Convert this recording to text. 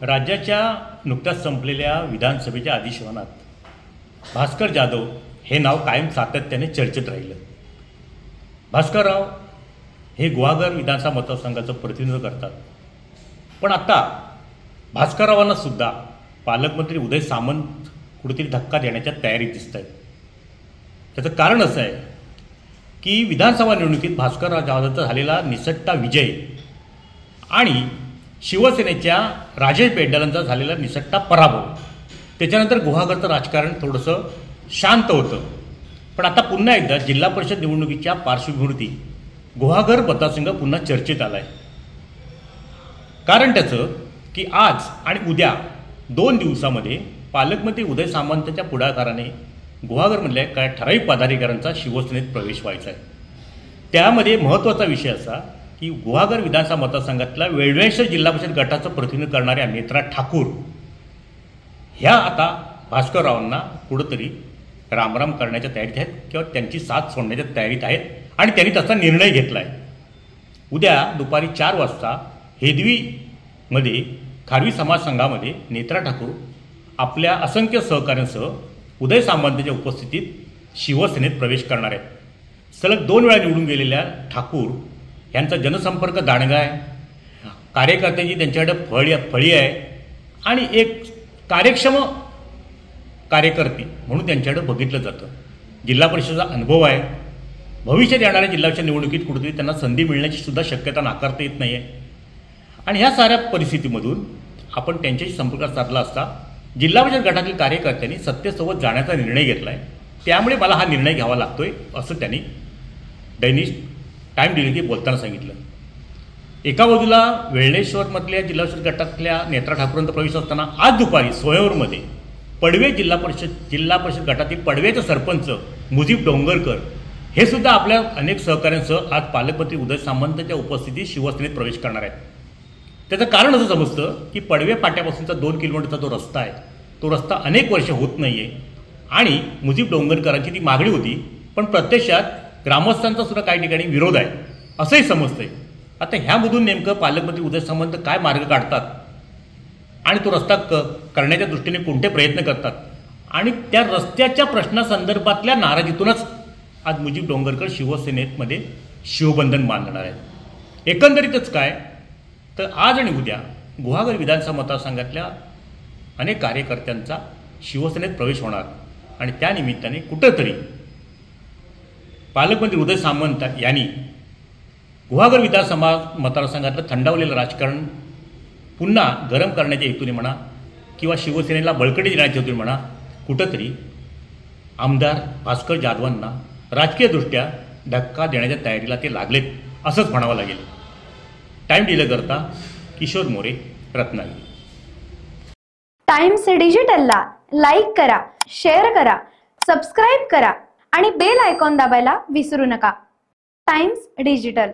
राज्याच्या नुकत्याच संपलेल्या विधानसभेच्या अधिवेशनात भास्कर जाधव हे नाव कायम सातत्याने चर्चेत राहिलं। भास्करराव हे गुहागर विधानसभा मतदारसंघाचं प्रतिनिधित्व करतात, पण आता भास्कररावांना सुद्धा पालकमंत्री उदय सामंत कुठेतरी धक्का देण्याच्या तयारीत दिसत आहेत। त्याचं कारण असं आहे की विधानसभा निवडणुकीत भास्करराव जाधवचा झालेला निसटता विजय आणि शिवसेनेच्या राजेश बेंडालांचा झालेला निसटता पराभव, त्याच्यानंतर गुहागरचं राजकारण थोडंसं शांत होतं। पण आता पुन्हा एकदा जिल्हा परिषद निवडणुकीच्या पार्श्वभूमीवरती गुहागर मतदारसंघ पुन्हा चर्चेत आला आहे। कारण त्याचं की आज आणि उद्या 2 दिवसामध्ये पालकमंत्री उदय सामंतच्या पुढाकाराने गुहागरमधल्या काही ठराविक पदाधिकाऱ्यांचा शिवसेनेत प्रवेश व्हायचा आहे। त्यामध्ये महत्त्वाचा विषय असा की गुहागर विधानसभा मतदारसंघातल्या वेळवेळेस जिल्हा परिषद गटाचं प्रतिनिधित्व करणाऱ्या नेत्रा ठाकूर ह्या आता भास्कररावांना कुठंतरी रामराम करण्याच्या तयारीत आहेत किंवा त्यांची साथ सोडण्याच्या तयारीत आहेत आणि त्यांनी त्याचा निर्णय घेतला आहे। उद्या दुपारी 4 वाजता हेदवीमध्ये खारवी समाज संघामध्ये नेत्रा ठाकूर आपल्या असंख्य सहकाऱ्यांसह उदय सामंतच्या उपस्थितीत शिवसेनेत प्रवेश करणार आहेत। सलग 2 वेळा निवडून गेलेल्या ठाकूर यांचा जनसंपर्क दांडगा आहे, कार्यकर्त्यांची त्यांच्याकडे फळी आहे आणि एक कार्यक्षम कार्यकर्ते म्हणून त्यांच्याकडे बघितलं जातं। जिल्हा परिषदेचा अनुभव आहे, भविष्यात येणाऱ्या जिल्हा परिषद निवडणुकीत कुठेतरी त्यांना संधी मिळण्याची सुद्धा शक्यता नाकारता येत नाही आहे। आणि ह्या साऱ्या परिस्थितीमधून आपण त्यांच्याशी संपर्क साधला असता जिल्हा परिषद गटातील कार्यकर्त्यांनी सत्तेसोबत जाण्याचा निर्णय घेतला आहे। त्यामुळे मला हा निर्णय घ्यावा लागतोय असं त्यांनी दैनिक टाइम दिल्लीमध्ये बोलताना सांगितलं। एका बाजूला वेळेश्वरमधल्या जिल्हा परिषद गटातल्या नेत्रा ठाकूरांचा प्रवेश असताना आज दुपारी सोयवरमध्ये पडवे जिल्हा परिषद गटातील पडवेचे सरपंच मुजीब डोंगरकर हे सुद्धा आपल्या अनेक सहकाऱ्यांसह आज पालकमंत्री उदय सामंतच्या उपस्थितीत शिवसेनेत प्रवेश करणार आहेत। त्याचं कारण असं समजतं की पडवे फाट्यापासूनचा 2 किलोमीटरचा जो रस्ता आहे तो रस्ता अनेक वर्ष होत नाही आहे आणि मुजीब डोंगरकरांची ती मागणी होती, पण प्रत्यक्षात ग्रामस्थांचा सुद्धा काही ठिकाणी विरोध आहे असंही समजतंय। आता ह्यामधून नेमकं पालकमंत्री उदय सामंत काय मार्ग काढतात आणि तो रस्ता करण्याच्या दृष्टीने कोणते प्रयत्न करतात आणि त्या रस्त्याच्या प्रश्नासंदर्भातल्या नाराजीतूनच आज मुजीब डोंगरकर शिवसेनेमध्ये शिवबंधन बांधणार आहेत। एकंदरीतच काय तर आज आणि उद्या गुहागर विधानसभा मतदारसंघातल्या अनेक कार्यकर्त्यांचा शिवसेनेत प्रवेश होणार आणि त्या निमित्ताने कुठंतरी पालकमंत्री उदय सामंत यांनी गुहागर विधानसभा मतदारसंघातलं थंडावलेलं राजकारण पुन्हा गरम करण्याच्या हेतूने म्हणा किंवा शिवसेनेला बळकटी देण्याच्या हेतूने म्हणा कुठंतरी आमदार भास्कर जाधवांना राजकीयदृष्ट्या धक्का देण्याच्या तयारीला ते लागलेत असंच म्हणावं लागेल। टाइम डिलेकरता किशोर मोरे, रत्नागिरी। टाइम्स डिजिटलला लाईक करा, शेअर करा, सबस्क्राईब करा आणि बेल आयकॉन दाबायला विसरू नका। Times digital.